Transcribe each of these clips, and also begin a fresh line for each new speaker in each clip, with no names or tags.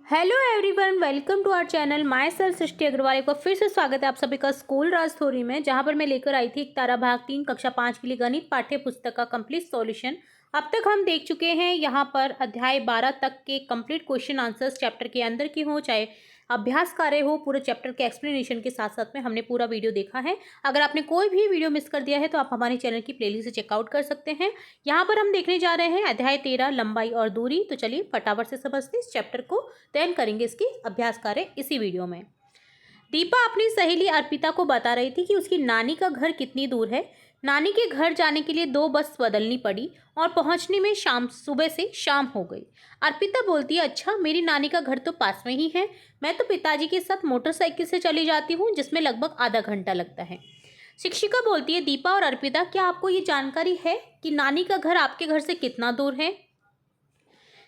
Hello everyone, welcome to our channel. Myself Srishti Agarwal. एक बार फिर से स्वागत है आप सभी का स्कूल राज थ्योरी में, जहां पर मैं लेकर आई थी एक तारा भाग 3 कक्षा 5 के लिए गणित पाठ्य पुस्तक का कंप्लीट सॉल्यूशन। अब तक हम देख चुके हैं यहां पर अध्याय 12 तक के कंप्लीट क्वेश्चन आंसर्स चैप्टर के अंदर की हो, चाहे अभ्यास कार्य हो, पूरे चैप्टर के एक्सप्लेनेशन के साथ साथ में हमने पूरा वीडियो देखा है। अगर आपने कोई भी वीडियो मिस कर दिया है तो आप हमारे चैनल की प्लेलिस्ट से चेकआउट कर सकते हैं। यहाँ पर हम देखने जा रहे हैं अध्याय 13 लंबाई और दूरी। तो चलिए फटाफट से समझते इस चैप्टर को, देन करेंगे इसकी अभ्यास कार्य इसी वीडियो में। दीपा अपनी सहेली अर्पिता को बता रही थी कि उसकी नानी का घर कितनी दूर है। नानी के घर जाने के लिए 2 बस बदलनी पड़ी और पहुंचने में सुबह से शाम हो गई। अर्पिता बोलती है, अच्छा मेरी नानी का घर तो पास में ही है। मैं तो पिताजी के साथ मोटरसाइकिल से चली जाती हूँ, जिसमें लगभग आधा घंटा लगता है। शिक्षिका बोलती है, दीपा और अर्पिता, क्या आपको ये जानकारी है कि नानी का घर आपके घर से कितना दूर है?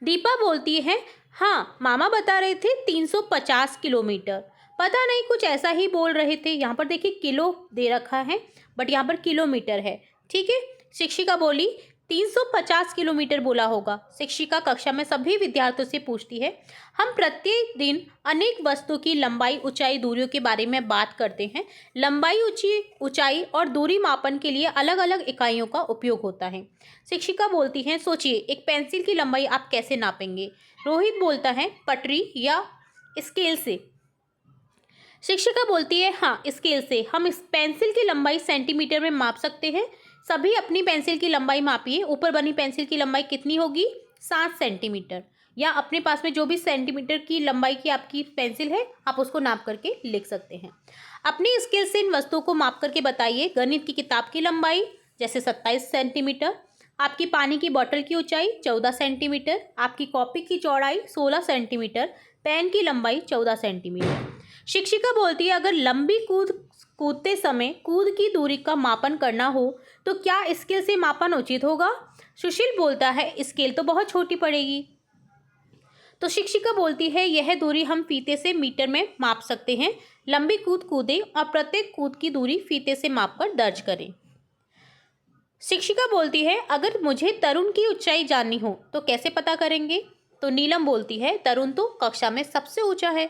दीपा बोलती है, हाँ मामा बता रहे थे 350 किलोमीटर। पता नहीं कुछ ऐसा ही बोल रहे थे। यहाँ पर देखिए किलो दे रखा है, बट यहाँ पर किलोमीटर है। ठीक है। शिक्षिका बोली 350 किलोमीटर बोला होगा। शिक्षिका कक्षा में सभी विद्यार्थियों से पूछती है, हम प्रत्येक दिन अनेक वस्तु की लंबाई, ऊंचाई, दूरियों के बारे में बात करते हैं। लंबाई, ऊंचाई और दूरी मापन के लिए अलग अलग इकाइयों का उपयोग होता है। शिक्षिका बोलती है, सोचिए एक पेंसिल की लंबाई आप कैसे नापेंगे? रोहित बोलता है, पटरी या स्केल से। शिक्षिका बोलती है, हाँ स्केल से। हम इस पेंसिल की लंबाई सेंटीमीटर में माप सकते हैं। सभी अपनी पेंसिल की लंबाई मापिए। ऊपर बनी पेंसिल की लंबाई कितनी होगी? 7 सेंटीमीटर। या अपने पास में जो भी सेंटीमीटर की लंबाई की आपकी पेंसिल है, आप उसको नाप करके लिख सकते हैं। अपनी स्केल से इन वस्तुओं को माप करके बताइए। गणित की किताब की लंबाई जैसे 27 सेंटीमीटर, आपकी पानी की बोतल की ऊंचाई 14 सेंटीमीटर, आपकी कॉपी की चौड़ाई 16 सेंटीमीटर, पेन की लंबाई 14 सेंटीमीटर। शिक्षिका बोलती है, अगर लंबी कूदते समय कूद की दूरी का मापन करना हो तो क्या स्केल से मापन उचित होगा? सुशील बोलता है, स्केल तो बहुत छोटी पड़ेगी। तो शिक्षिका बोलती है, यह दूरी हम फीते से मीटर में माप सकते हैं। लंबी कूद कूदें और प्रत्येक कूद की दूरी फीते से मापकर दर्ज करें। शिक्षिका बोलती है, अगर मुझे तरुण की ऊंचाई जाननी हो तो कैसे पता करेंगे? तो नीलम बोलती है, तरुण तो कक्षा में सबसे ऊंचा है।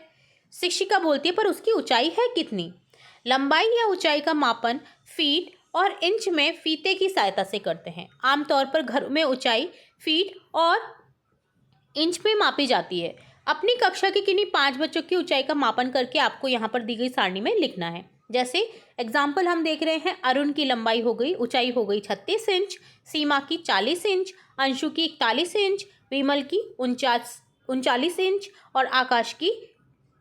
शिक्षिका बोलती है, पर उसकी ऊंचाई है कितनी? लंबाई या ऊंचाई का मापन फीट और इंच में फीते की सहायता से करते हैं। आमतौर पर घरों में ऊंचाई फीट और इंच में मापी जाती है। अपनी कक्षा के किन्हीं 5 बच्चों की ऊंचाई का मापन करके आपको यहाँ पर दी गई सारणी में लिखना है। जैसे एग्जाम्पल हम देख रहे हैं, अरुण की लंबाई हो गई, ऊंचाई हो गई 36 इंच, सीमा की 40 इंच, अंशु की 41 इंच, विमल की 39 इंच और आकाश की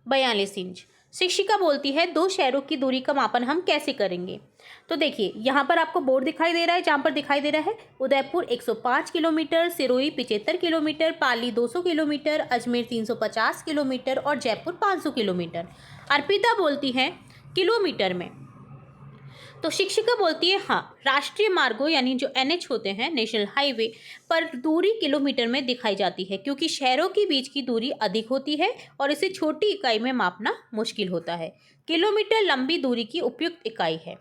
42 इंच। शिक्षिका बोलती है, 2 शहरों की दूरी का मापन हम कैसे करेंगे? तो देखिए यहाँ पर आपको बोर्ड दिखाई दे रहा है, जहाँ पर दिखाई दे रहा है उदयपुर 105 किलोमीटर, सिरोही 75 किलोमीटर, पाली 200 किलोमीटर, अजमेर 350 किलोमीटर और जयपुर 500 किलोमीटर। अर्पिता बोलती है किलोमीटर में। तो शिक्षिका बोलती है, हाँ राष्ट्रीय मार्गों यानी जो NH होते हैं, नेशनल हाईवे पर दूरी किलोमीटर में दिखाई जाती है, क्योंकि शहरों के बीच की दूरी अधिक होती है और इसे छोटी इकाई में मापना मुश्किल होता है। किलोमीटर लंबी दूरी की उपयुक्त इकाई है।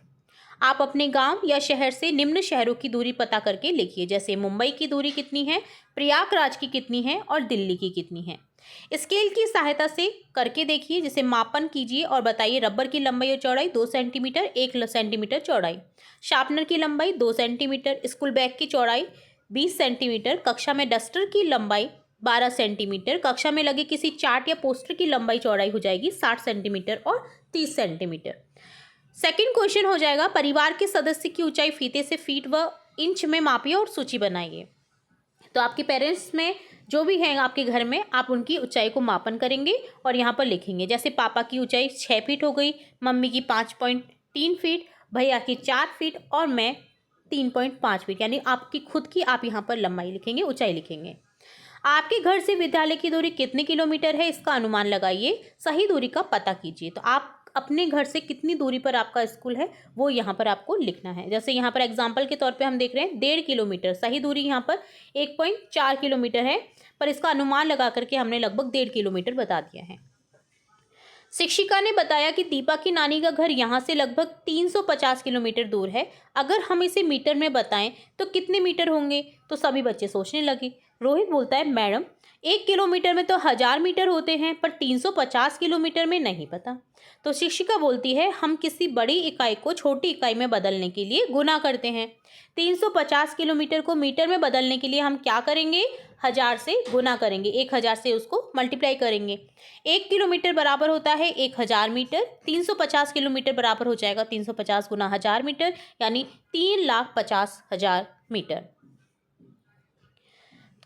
आप अपने गांव या शहर से निम्न शहरों की दूरी पता करके लिखिए, जैसे मुंबई की दूरी कितनी है, प्रयागराज की कितनी है और दिल्ली की कितनी है। स्केल की सहायता से करके देखिए, जैसे मापन कीजिए और बताइए रबर की लंबाई और चौड़ाई 2 सेंटीमीटर, 1 सेंटीमीटर चौड़ाई। शार्पनर की लंबाई 2 सेंटीमीटर, स्कूल बैग की चौड़ाई 20 सेंटीमीटर, कक्षा में डस्टर की लंबाई 12 सेंटीमीटर, कक्षा में लगे किसी चार्ट या पोस्टर की लंबाई चौड़ाई हो जाएगी 60 सेंटीमीटर और 30 सेंटीमीटर। सेकंड क्वेश्चन हो जाएगा, परिवार के सदस्य की ऊंचाई फीते से फीट व इंच में मापिए और सूची बनाइए। तो आपके पेरेंट्स में जो भी हैं आपके घर में, आप उनकी ऊंचाई को मापन करेंगे और यहाँ पर लिखेंगे। जैसे पापा की ऊंचाई 6 फीट हो गई, मम्मी की 5.3 फीट, भैया की 4 फीट और मैं 3.5 फीट, यानी आपकी खुद की आप यहाँ पर लंबाई लिखेंगे, ऊंचाई लिखेंगे। आपके घर से विद्यालय की दूरी कितने किलोमीटर है, इसका अनुमान लगाइए। सही दूरी का पता कीजिए। तो आप अपने घर से कितनी दूरी पर आपका स्कूल है वो यहाँ पर आपको लिखना है। जैसे यहाँ पर एग्जाम्पल के तौर पे हम देख रहे हैं 1.5 किलोमीटर, सही दूरी यहाँ पर 1.4 किलोमीटर है, पर इसका अनुमान लगा करके हमने लगभग 1.5 किलोमीटर बता दिया है। शिक्षिका ने बताया कि दीपा की नानी का घर यहाँ से लगभग 350 किलोमीटर दूर है। अगर हम इसे मीटर में बताएं तो कितने मीटर होंगे? तो सभी बच्चे सोचने लगे। रोहित बोलता है, मैडम 1 किलोमीटर में तो 1000 मीटर होते हैं, पर 350 किलोमीटर में नहीं पता। तो शिक्षिका बोलती है हम किसी बड़ी इकाई को छोटी इकाई में बदलने के लिए गुना करते हैं। 350 किलोमीटर को मीटर में बदलने के लिए हम क्या करेंगे, 1000 से गुना करेंगे, 1000 से उसको मल्टीप्लाई करेंगे। 1 किलोमीटर बराबर होता है 1000 मीटर, 350 किलोमीटर बराबर हो जाएगा 350 गुना 1000 मीटर, यानी 3,50,000 मीटर।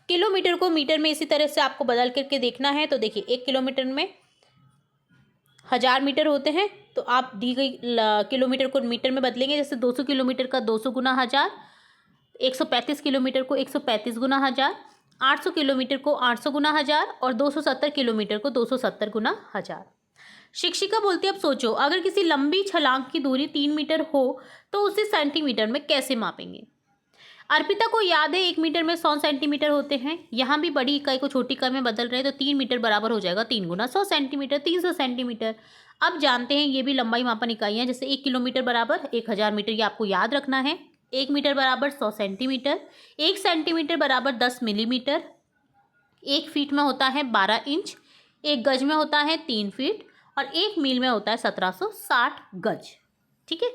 किलोमीटर को मीटर में इसी तरह से आपको बदल करके देखना है। तो देखिए 1 किलोमीटर में 1000 मीटर होते हैं, तो आप दी गई किलोमीटर को मीटर में बदलेंगे। जैसे 200 किलोमीटर का 200 गुना 1000, 135 किलोमीटर को 135 गुना 1000, 800 किलोमीटर को 800 गुना 1000 और 270 किलोमीटर को 270 गुना 1000। शिक्षिका बोलती है अब सोचो, अगर किसी लंबी छलांग की दूरी 3 मीटर हो तो उसे सेंटीमीटर में कैसे मापेंगे। अर्पिता को याद है 1 मीटर में 100 सेंटीमीटर होते हैं। यहाँ भी बड़ी इकाई को छोटी इकाई में बदल रहे हैं, तो 3 मीटर बराबर हो जाएगा 3 गुना 100 सेंटीमीटर, 300 सेंटीमीटर। अब जानते हैं ये भी लंबाई मापन इकाइयाँ, जैसे 1 किलोमीटर बराबर 1000 मीटर, ये आपको याद रखना है। 1 मीटर बराबर 100 सेंटीमीटर, 1 सेंटीमीटर बराबर 10 मिलीमीटर, 1 फीट में होता है 12 इंच, 1 गज में होता है 3 फीट और 1 मील में होता है 1760 गज। ठीक है,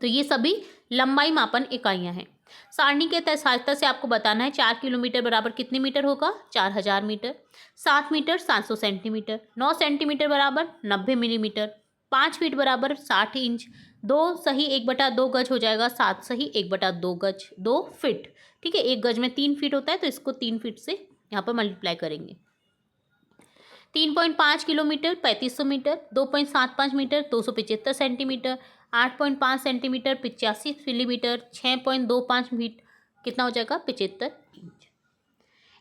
तो ये सभी लंबाई मापन इकाइयां हैं। सारणी के सहायता से आपको बताना है 4 किलोमीटर बराबर कितने मीटर होगा, 4000 मीटर, 7 मीटर 700 सेंटीमीटर, 9 सेंटीमीटर बराबर 90 मिलीमीटर, 5 फीट बराबर 60 इंच, 2 सही 1/2 गज हो जाएगा, 7 सही 1/2 गज, 2 फीट। ठीक है, 1 गज में 3 फीट होता है, तो इसको 3 फीट से यहाँ पर मल्टीप्लाई करेंगे। 3.5 kilometre 3500 metre, 2.75 metre 275 centimetre, 8.5 centimetre 85 millimetre, 6.25 feet कितना हो जाएगा 75 इंच।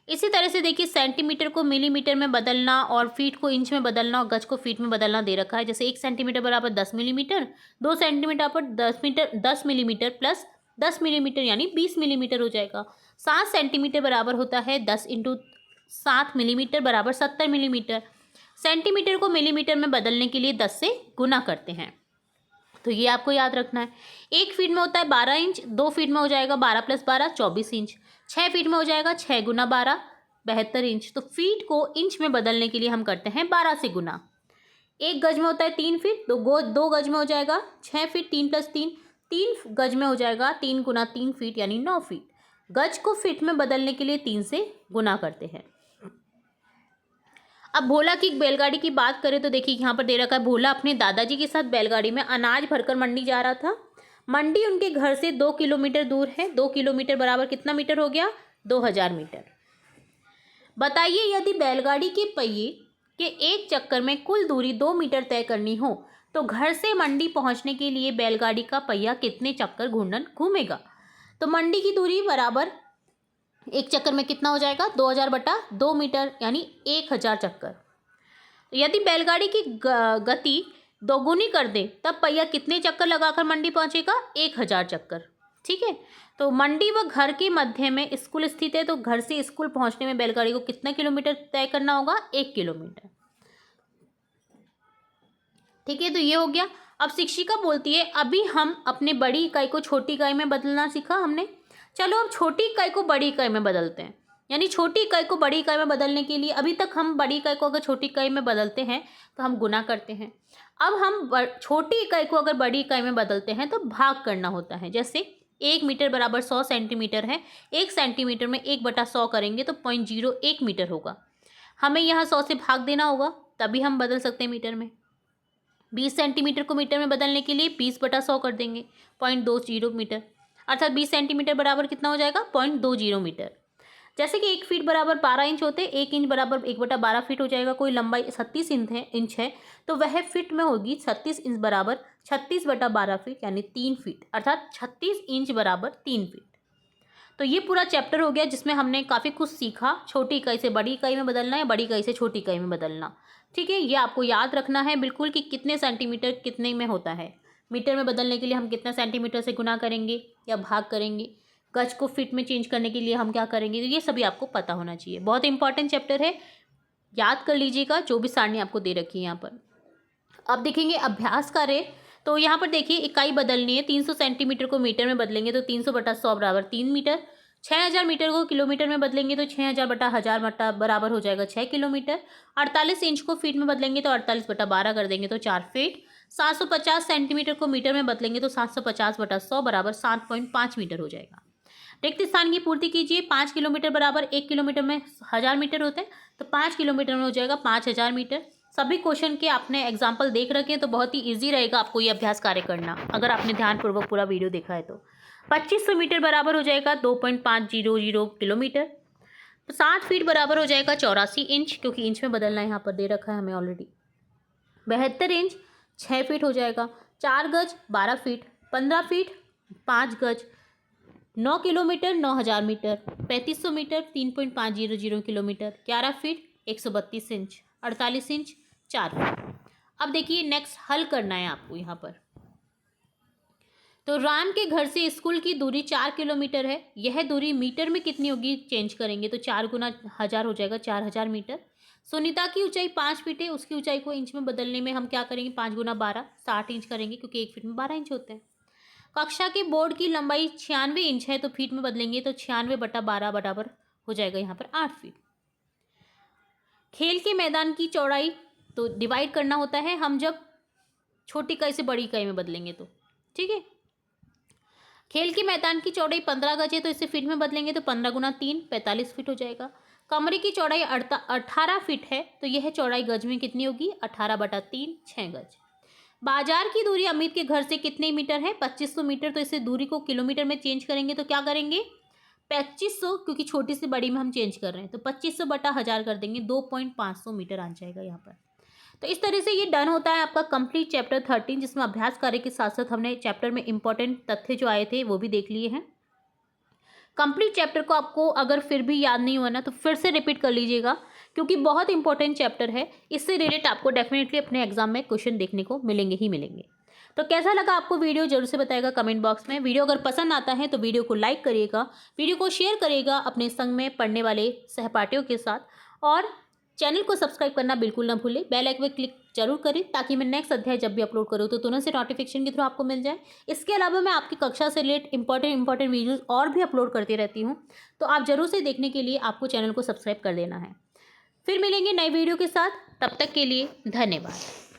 इसी तरह से देखिए सेंटीमीटर को मिलीमीटर में बदलना और फीट को इंच में बदलना और गज को फीट में बदलना दे रखा है। जैसे 1 सेंटीमीटर बराबर 10 मिलीमीटर, 2 सेंटीमीटर पर 10 मिलीमीटर प्लस 10 मिलीमीटर यानी 20 मिलीमीटर हो जाएगा। 7 सेंटीमीटर बराबर होता है 10 इंटू 7 मिलीमीटर बराबर 70 मिलीमीटर। सेंटीमीटर को मिलीमीटर में बदलने के लिए 10 से गुना करते हैं, तो ये आपको याद रखना है। 1 फीट में होता है 12 इंच, 2 फीट में हो जाएगा 12 + 12 24 इंच, 6 फीट में हो जाएगा 6 गुना 12 72 इंच। तो फीट को इंच में बदलने के लिए हम करते हैं 12 से गुना। 1 गज में होता है 3 फीट, तो 2 गज में हो जाएगा 6 फीट, 3 + 3 3 गज में हो जाएगा 3 गुना 3 फीट यानी 9 फीट। गज को फीट में बदलने के लिए 3 से गुना करते हैं। अब भोला की बैलगाड़ी की बात करें तो देखिए यहाँ पर दे रखा है, भोला अपने दादाजी के साथ बैलगाड़ी में अनाज भरकर मंडी जा रहा था। मंडी उनके घर से 2 किलोमीटर दूर है। 2 किलोमीटर बराबर कितना मीटर हो गया, 2000 मीटर। बताइए यदि बैलगाड़ी के पहिए के एक चक्कर में कुल दूरी 2 मीटर तय करनी हो तो घर से मंडी पहुंचने के लिए बैलगाड़ी का पहिया कितने चक्कर घूर्णन घूमेगा। तो मंडी की दूरी बराबर एक चक्कर में कितना हो जाएगा, 2000/2 मीटर यानी 1000 चक्कर। यदि बैलगाड़ी की गति दोगुनी कर दे तब पहिया कितने चक्कर लगाकर मंडी पहुंचेगा, 1000 चक्कर। ठीक है, तो मंडी व घर के मध्य में स्कूल स्थित है, तो घर से स्कूल पहुंचने में बैलगाड़ी को कितना किलोमीटर तय करना होगा, 1 किलोमीटर। ठीक है, तो ये हो गया। अब शिक्षिका बोलती है अभी हम अपने बड़ी इकाई को छोटी इकाई में बदलना सीखा हमने, चलो अब छोटी इकाई को बड़ी इकाई में बदलते हैं। यानी छोटी इकाई को बड़ी इकाई में बदलने के लिए अभी तक हम बड़ी इकाई को अगर छोटी इकाई में बदलते हैं तो हम गुना करते हैं। अब हम छोटी इकाई को अगर बड़ी इकाई में बदलते हैं तो भाग करना होता है। जैसे 1 मीटर बराबर 100 सेंटीमीटर है, 1 सेंटीमीटर में 1/100 करेंगे तो 0.01 मीटर होगा। हमें यहाँ 100 से भाग देना होगा, तभी हम बदल सकते हैं मीटर में। 20 सेंटीमीटर को मीटर में बदलने के लिए 20/100 कर देंगे, 0.20 मीटर, अर्थात 20 सेंटीमीटर बराबर कितना हो जाएगा, 0.20 मीटर। जैसे कि 1 फीट बराबर 12 इंच होते, 1 इंच बराबर 1/12 फीट हो जाएगा। कोई लंबाई 36 इंच है तो वह फिट में होगी 36 इंच बराबर 36/12 फीट यानी 3 फीट, अर्थात 36 इंच बराबर 3 फीट। तो ये पूरा चैप्टर हो गया जिसमें हमने काफ़ी कुछ सीखा, छोटी इकाई से बड़ी इकाई में बदलना है, बड़ी इकाई से छोटी इकाई में बदलना। ठीक है, ये आपको याद रखना है बिल्कुल कि कितने सेंटीमीटर कितने में होता है। मीटर में बदलने के लिए हम कितना सेंटीमीटर से गुना करेंगे या भाग करेंगे, गज को फीट में चेंज करने के लिए हम क्या करेंगे, तो ये सभी आपको पता होना चाहिए। बहुत इंपॉर्टेंट चैप्टर है, याद कर लीजिएगा जो भी सारणी आपको दे रखी है यहाँ पर। अब देखेंगे अभ्यास कार्य। तो यहाँ पर देखिए इकाई बदलनी है, 300 सेंटीमीटर को मीटर में बदलेंगे तो 300/100 बराबर 3 मीटर, 6000 मीटर को किलोमीटर में बदलेंगे तो 6000 बटा 1000 बटा बराबर हो जाएगा 6 किलोमीटर। 48 इंच को फीट में बदलेंगे तो 48 बटा 12 कर देंगे तो 4 फीट। 750 सेंटीमीटर को मीटर में बदलेंगे तो 750 बटा 100 बराबर 7.5 मीटर हो जाएगा। रिक्त स्थान की पूर्ति कीजिए। 5 किलोमीटर बराबर 1 किलोमीटर में 1000 मीटर होते हैं, तो 5 किलोमीटर में हो जाएगा 5000 मीटर। सभी क्वेश्चन के आपने एग्जाम्पल देख रखे हैं, तो बहुत ही ईजी रहेगा आपको ये अभ्यास कार्य करना, अगर आपने ध्यानपूर्वक पूरा वीडियो देखा है तो। 2500 मीटर बराबर हो जाएगा 2.500 किलोमीटर। तो 7 फीट बराबर हो जाएगा 84 इंच, क्योंकि इंच में बदलना यहाँ पर दे रखा है हमें ऑलरेडी। 72 इंच 6 फीट हो जाएगा। 4 गज 12 फीट। 15 फीट 5 गज। 9 kilometre 9000 metre. 3500 metre 3.500 kilometre. 11 feet 132 inch. 48 inch 4 feet. अब देखिए नेक्स्ट हल करना है आपको यहाँ पर। तो राम के घर से स्कूल की दूरी 4 किलोमीटर है। यह दूरी मीटर में कितनी होगी चेंज करेंगे तो 4 गुना 1000 हो जाएगा 4000 मीटर। सुनीता की ऊंचाई 5 फीट है, उसकी ऊंचाई को इंच में बदलने में हम क्या करेंगे 5 गुना 12 60 इंच करेंगे, क्योंकि 1 फीट में 12 इंच होते हैं। कक्षा के बोर्ड की लंबाई 96 इंच है, तो फीट में बदलेंगे तो 96 बटा 12 बराबर हो जाएगा यहाँ पर 8 फीट। खेल के मैदान की चौड़ाई तो डिवाइड करना होता है हम जब छोटी इकाई से बड़ी इकाई में बदलेंगे तो, ठीक है। खेल के मैदान की चौड़ाई 15 गज है, तो इसे फीट में बदलेंगे तो 15 गुना 3 45 फीट हो जाएगा। कमरे की चौड़ाई 18 फीट है, तो यह चौड़ाई गज में कितनी होगी 18 बटा 3 6 गज। बाजार की दूरी अमित के घर से कितने मीटर है 2500 मीटर, तो इसे दूरी को किलोमीटर में चेंज करेंगे तो क्या करेंगे 2500, क्योंकि छोटी से बड़ी में हम चेंज कर रहे हैं, तो 2500 बटा 1000 कर देंगे 2.500 मीटर आ जाएगा यहाँ पर। तो इस तरह से ये डन होता है आपका कंप्लीट चैप्टर 13, जिसमें अभ्यास कार्य के साथ साथ हमने चैप्टर में इंपॉर्टेंट तथ्य जो आए थे वो भी देख लिए हैं। कंप्लीट चैप्टर को आपको अगर फिर भी याद नहीं हुआ ना तो फिर से रिपीट कर लीजिएगा, क्योंकि बहुत इंपॉर्टेंट चैप्टर है। इससे रिलेटेड आपको डेफिनेटली अपने एग्जाम में क्वेश्चन देखने को मिलेंगे ही मिलेंगे। तो कैसा लगा आपको वीडियो जरूर से बताइएगा कमेंट बॉक्स में। वीडियो अगर पसंद आता है तो वीडियो को लाइक करिएगा, वीडियो को शेयर करिएगा अपने संग में पढ़ने वाले सहपाठियों के साथ, और चैनल को सब्सक्राइब करना बिल्कुल ना भूलें। बेल आइकन पर क्लिक जरूर करें ताकि मैं नेक्स्ट अध्याय जब भी अपलोड करूँ तो तुरंत से नोटिफिकेशन के थ्रू आपको मिल जाए। इसके अलावा मैं आपकी कक्षा से रिलेटेड इंपॉर्टेंट वीडियोस और भी अपलोड करती रहती हूँ, तो आप जरूर से देखने के लिए आपको चैनल को सब्सक्राइब कर लेना है। फिर मिलेंगे नई वीडियो के साथ, तब तक के लिए धन्यवाद।